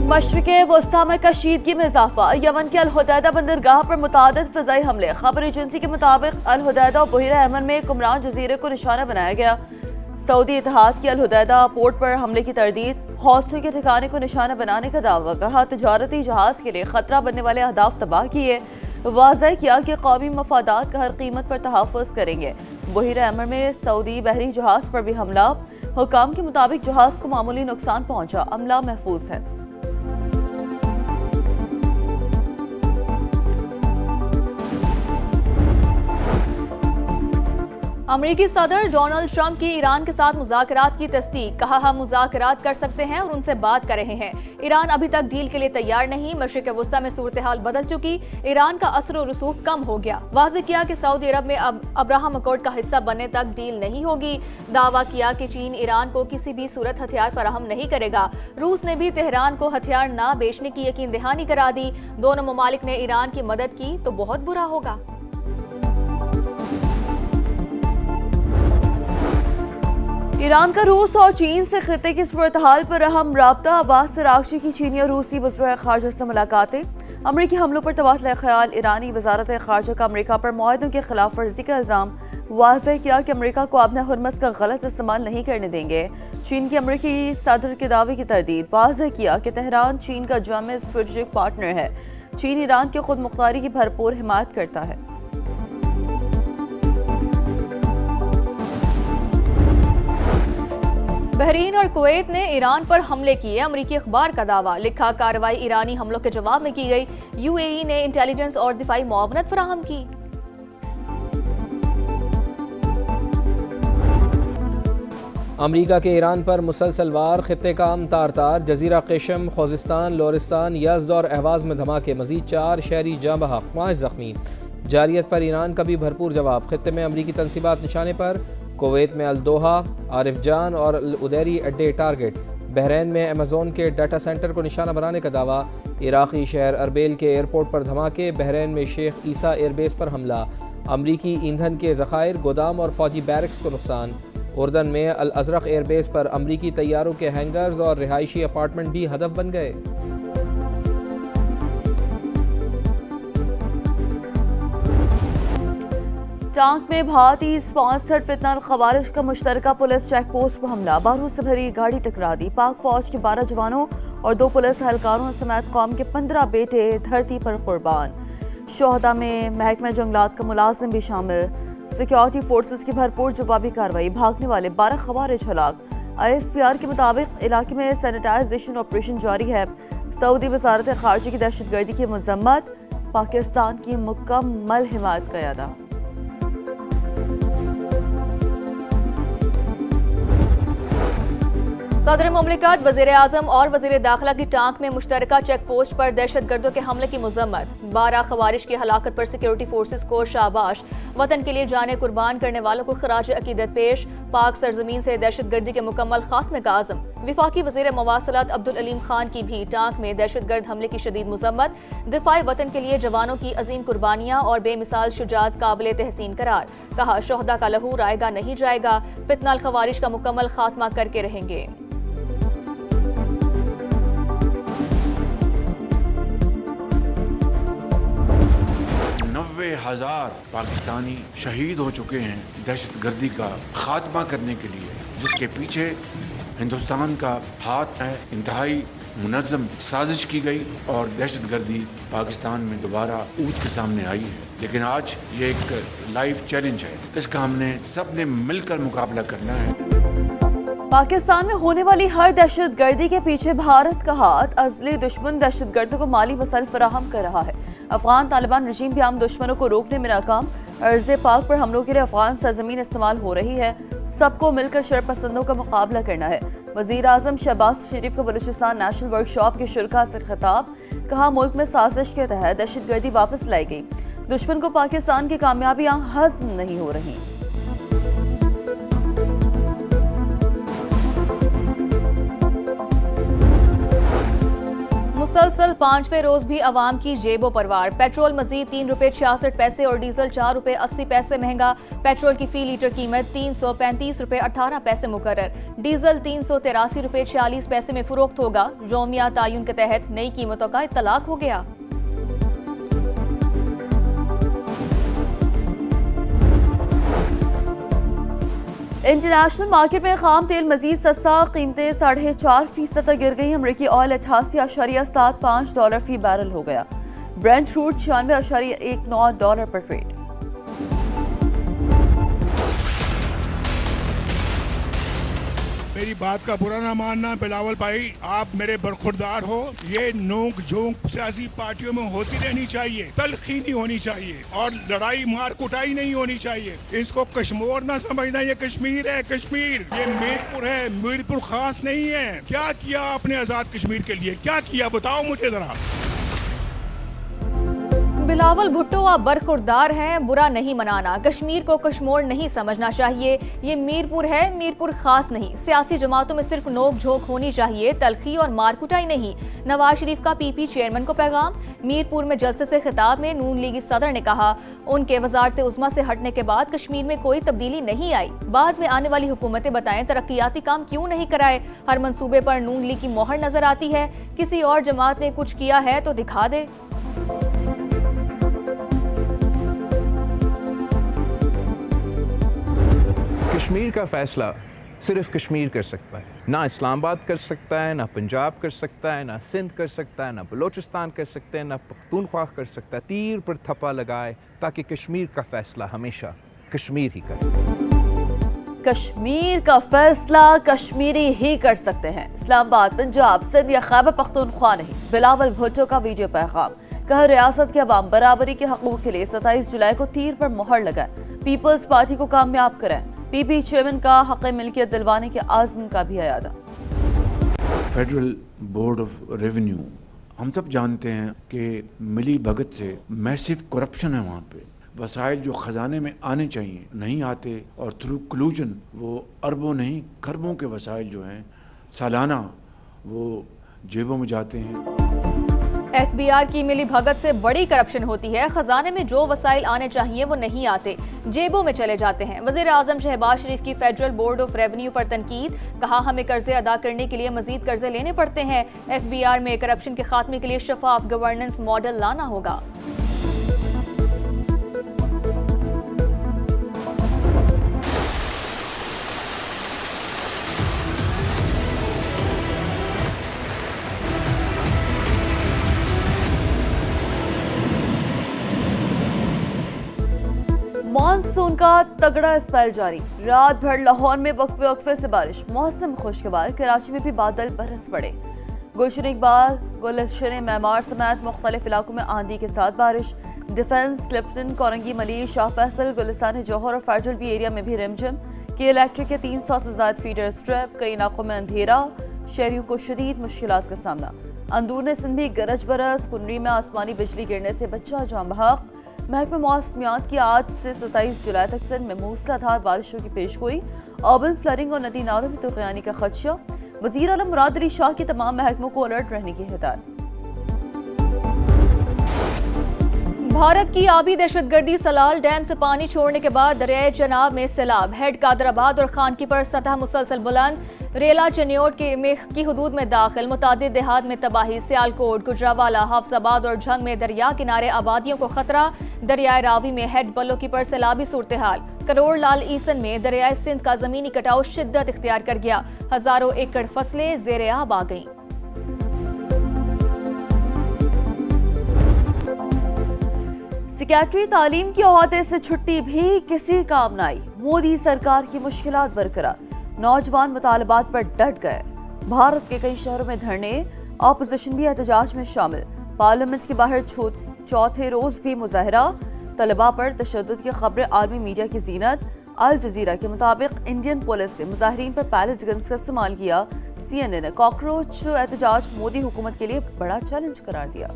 मशरिक़े वस्ता में कशीदगी में इजाफा। यमन के अल-हुदैदा बंदरगाह पर मुतादिद फ़िज़ाई हमले। खबर एजेंसी के मुताबिक अल-हुदैदा और बहीरा यमन में कुमरान जजीरे को निशाना बनाया गया। सऊदी इत्तेहाद की अल-हुदैदा पोर्ट पर हमले की तरदीद। हौसले के ठिकाने को निशाना बनाने का दावा। कहा तजारती जहाज के लिए खतरा बनने वाले अहदाफ तबाह किए। वाज़ह किया कि कौमी मफादात का हर कीमत पर तहफ़्फ़ुज़ करेंगे। बहीरा यमन में सऊदी बहरी जहाज पर भी हमला। हुकाम के मुताबिक जहाज को मामूली नुकसान पहुंचा, अमला महफूज है। अमेरिकी सदर डोनाल्ड ट्रंप की ईरान के साथ मुज़ाकरात की तस्दीक। कहा हम मुज़ाकरात कर सकते हैं और उनसे बात कर रहे हैं। ईरान अभी तक डील के लिए तैयार नहीं। मशरिक़ वस्ता में सूरत हाल बदल चुकी। ईरान का असर और रसूख कम हो गया। वाज़ेह किया कि सऊदी अरब में अब अब्राहम अकॉर्ड का हिस्सा बनने तक डील नहीं होगी। दावा किया कि चीन ईरान को किसी भी सूरत हथियार फराहम नहीं करेगा। रूस ने भी तेहरान को हथियार न बेचने की यकीन दहानी करा दी। दोनों ममालिक ने ईरान की मदद की तो बहुत बुरा होगा। ईरान का रूस और चीन से खिते की सूरत हाल पर अहम राब्ता। अब्बास अराग़ची की चीनी और रूसी वज़ीर ख़ारजा से मुलाकातें। अमरीकी हमलों पर तबादला ख्याल। ईरानी वज़ारत ख़ारजा का अमरीका पर मुआहदों की खिलाफ वर्जी का इल्ज़ाम। वाज़ह किया कि अमरीका को अपना हुर्मस का गलत इस्तेमाल नहीं करने देंगे। चीन की अमरीकी सदर के दावे की तरदीद। वाज़ह किया कि तेहरान चीन का जामे स्ट्रेटेजिक पार्टनर है। चीन ईरान की खुद मुख्तारी की भरपूर हिमायत करता है। बहरीन और कुवैत ने ईरान पर हमले किए। अमरीकी अखबार का दावा। लिखा कार्रवाई ईरानी हमलों के जवाब में की गई। यूएई ने इंटेलिजेंस और दिफाई मुआवनत फराहम की। अमरीका के ईरान पर मुसलसल वार। खित्ते का तार तार। जजीरा केशम, खोजिस्तान, लोरिस्तान, यज़्द और अहवाज में धमाके। मजीद 4 शहरी जाँ बहक, 5 जख्मी। जारियत पर ईरान का भी भरपूर जवाब। खित्ते में अमरीकी तनसीबात निशाने पर। कुवैत में अल-दोहा, आरिफजान और अल-उदैरी अड्डे टारगेट। बहरीन में अमेज़न के डाटा सेंटर को निशाना बनाने का दावा। इराक़ी शहर अरबेल के एयरपोर्ट पर धमाके। बहरीन में शेख ईसा एयरबेस पर हमला। अमरीकी ईंधन के ज़खायर, गोदाम और फौजी बैरक्स को नुकसान। उर्दन में अल-अज़रक एयरबेस पर अमरीकी तैयारों के हैंगर्स और रिहायशी अपार्टमेंट भी हदफ बन गए। टांक में भारतीय स्पॉन्सर्ड फितनल खवारिश का मुश्तरका पुलिस चेक पोस्ट पर हमला। बारूद से भरी गाड़ी टकरा दी। पाक फौज के 12 जवानों और 2 पुलिस एहलकारों समेत कौम के 15 बेटे धरती पर कुर्बान। शोहदा में महकमा जंगलात का मुलाजिम भी शामिल। सिक्योरिटी फोर्सेस की भरपूर जवाबी कार्रवाई। भागने वाले 12 खवारिज हलाक। ISPR के मुताबिक इलाके में सैनिटाइजेशन ऑपरेशन जारी है। सऊदी वजारत खारजा की दहशतगर्दी की मजम्मत। पाकिस्तान की मुकम्मल हिमायत का अदा। सदर मुमलिकत, वज़ीर आज़म और वज़ीर दाखिला की टांक में मुश्तरका चेक पोस्ट पर दहशतगर्दों के हमले की मजम्मत। 12 खवारिश की हलाकत पर सिक्योरिटी फोर्सेस को शाबाश। वतन के लिए जाने कुर्बान करने वालों को खराज अकीदत पेश। पाक सरजमीन से दहशतगर्दी के मुकम्मल खात्मे का आज़म। विफाकी वज़ीर मवासलात अब्दुल अलीम खान की भी टांक में दहशतगर्द हमले की शदीद मजम्मत। दिफाई वतन के लिए जवानों की अजीम कुर्बानियां और बेमिसाल शुजात काबिल तहसीन करार। कहा शोहदा का लहू रायगा नहीं जाएगा। फितनल खवारिश का मुकम्मल खात्मा करके रहेंगे। 90,000 पाकिस्तानी शहीद हो चुके हैं दहशतगर्दी का खात्मा करने के लिए, जिसके पीछे हिंदुस्तान का हाथ है। इंतहाई मुनज़्ज़म साजिश की गई और दहशतगर्दी पाकिस्तान में दोबारा ऊँच के सामने आई है। लेकिन आज ये एक लाइव चैलेंज है। इसका हमने सब ने मिलकर मुकाबला करना है। पाकिस्तान में होने वाली हर दहशतगर्दी के पीछे भारत का हाथ। अज़ली दुश्मन दहशतगर्दों को माली वसाइल फराहम कर रहा है। अफगान तालिबान रजीम भी आम दुश्मनों को रोकने में नाकाम। अर्ज़ पाक पर हमलों के लिए अफगान सरजमीन इस्तेमाल हो रही है। सबको मिलकर शरपसंदों का मुकाबला करना है। वज़ीर आज़म शहबाज शरीफ का बलूचिस्तान नेशनल वर्कशॉप के शुरका से खिताब। कहा मुल्क में साजिश के तहत दहशतगर्दी वापस लाई गई। दुश्मन को पाकिस्तान की कामयाबियां हज़म नहीं हो रही। मुसलसल 5वें रोज भी अवाम की जेबों पर वार। पेट्रोल मजीद ₹3.66 और डीजल ₹4.80 महंगा। पेट्रोल की फी लीटर कीमत ₹335.18 मुकर्रर। डीजल ₹383.40 में फरोख्त होगा। यौमिया तायुन के तहत नई कीमतों का इत्तलाक हो गया। इंटरनेशनल मार्केट में खाम तेल मजीद सस्ता, कीमतें 4.5% तक गिर गई। अमरीकी ऑयल $88.75 फी बैरल हो गया। ब्रेंट क्रूड $96.19 पर ट्रेड। मेरी बात का बुरा ना मानना बिलावल भाई, आप मेरे बरखुरदार हो। ये नोक झोंक सियासी पार्टियों में होती रहनी चाहिए, तलखी नहीं होनी चाहिए और लड़ाई मार कुटाई नहीं होनी चाहिए। इसको कश्मीर ना समझना, ये कश्मीर है। कश्मीर ये मीरपुर है, मीरपुर खास नहीं है। क्या किया आपने आजाद कश्मीर के लिए, क्या किया बताओ मुझे जरा। बिलावल भुट्टो आप बरखुरदार हैं, बुरा नहीं मनाना। कश्मीर को कश्मीर नहीं समझना चाहिए। ये मीरपुर है, मीरपुर खास नहीं। सियासी जमातों में सिर्फ नोक झोंक होनी चाहिए, तलखी और मारकुटाई नहीं। नवाज शरीफ का पीपी चेयरमैन को पैगाम। मीरपुर में जलसे से खिताब में नून लीगी सदर ने कहा, उनके वजारत उज़्मा से हटने के बाद कश्मीर में कोई तब्दीली नहीं आई। बाद में आने वाली हुकूमतें बताएं तरक्याती काम क्यों नहीं कराए। हर मंसूबे पर नून लीग की मोहर नजर आती है। किसी और जमात ने कुछ किया है तो दिखा दे। कश्मीर का फैसला सिर्फ कश्मीर कर सकता है, ना इस्लामाबाद कर सकता है, ना पंजाब कर सकता है, ना सिंध कर सकता है, ना बलोचिस्तान कर सकते हैं, ना पख्तूनख्वा कर सकता है। तीर पर थप्पा लगाए ताकि कश्मीर का फैसला हमेशा कश्मीर ही करे। कश्मीर का फैसला कश्मीरी ही कर सकते हैं, इस्लामाबाद, पंजाब, सिंध या खैबर पख्तूनख्वा नहीं। बिलावल भुट्टो का वीडियो पैगाम। कहा, रियासत के अवाम बराबरी के हकूक के लिए 27 जुलाई को तीर पर मोहर लगाए। पीपल्स पार्टी को कामयाब करें। पीपी चेयरमैन का हक मिल्कियत दिलवाने के आज़म का भी अयादा। फेडरल बोर्ड ऑफ रेवेन्यू, हम सब जानते हैं कि मिली भगत से मैसिव करप्शन है वहाँ पे। वसाइल जो ख़जाने में आने चाहिए नहीं आते और थ्रू कलूजन वो अरबों नहीं खरबों के वसाइल जो हैं सालाना वो जेबों में जाते हैं। एफबीआर की मिली भगत से बड़ी करप्शन होती है। खजाने में जो वसाइल आने चाहिए वो नहीं आते, जेबों में चले जाते हैं। वजीर आजम शहबाज शरीफ की फेडरल बोर्ड ऑफ रेवेन्यू पर तनकीद। कहा, हमें कर्जे अदा करने के लिए मजीद कर्जे लेने पड़ते हैं। एफबीआर में करप्शन के खात्मे के लिए शफाफ गवर्नेंस मॉडल लाना होगा। मानसून का तगड़ा स्पेल जारी। रात भर लाहौर में वक्फे वक्फे से बारिश। मौसम खुशगवार। कराची में भी बादल बरस पड़े। गुलशन इकबाल, गुलशन मैमार समेत मुख्तलिफ इलाकों में आंधी के साथ बारिश। डिफेंस, लिफ्टन, कोरंगी, मलिक, शाह फैसल, गुलिस्तान जौहर और फैजल भी एरिया में भी रिमझिम। के इलेक्ट्रिक के 300 से ज्यादा फीडर स्ट्रिप। कई इलाकों में अंधेरा। शहरियों को शदीद मुश्किलात का सामना। अंदूर सिंध भी गरज बरस। कुंडरी में आसमानी बिजली गिरने से बच्चा जाम बहक। महकमा मौसमियात की आज से 27 जुलाई तक सिंध में मूसलाधार बारिशों की पेशगोई। अर्बन फ्लडिंग और नदी नालों में तुगयानी का खदशा। वजीर आलम मुराद अली शाह की तमाम महकमों को अलर्ट रहने की हिदायत। भारत की आबी दहशतगर्दी सलाल डैम से पानी छोड़ने के बाद दरियाए चनाब में सैलाब। हेड कादराबाद और खानकी पर सतह मुसलसल बुलंद। रेला चन्योट की हदूद में दाखिल। मुतादिद देहात में तबाही। सियालकोट, गुजरावाला, हाफजाबाद और झंग में दरिया किनारे आबादियों को खतरा। दरियाए रावी में हेड बल्लों पर सैलाबी सूरत हाल। करोड़ लाल ईसन में दरियाए सिंध का जमीनी कटाव शिद्दत इख्तियार कर गया। हजारों एकड़ फसलें ज़ेरे आब आ गईं। सेक्रेटरी तालीम की ओहदे से छुट्टी भी किसी काम न आई। मोदी सरकार की मुश्किलात बरकरार। नौजवान मुतालबात पर डट गए। भारत के कई शहरों में धरने। ऑपोजिशन भी एहतजाज में शामिल। पार्लियामेंट के बाहर चौथे रोज भी मुजाहरा। तलबा पर तशद्दुद की खबरें आलमी मीडिया की जीनत। अल जजीरा के मुताबिक इंडियन पुलिस ने मुजाहिरीन पर पैलेट गन्स का इस्तेमाल किया। CNN ने कॉकरोच एहतजाज मोदी हुकूमत के लिए बड़ा चैलेंज करार दिया।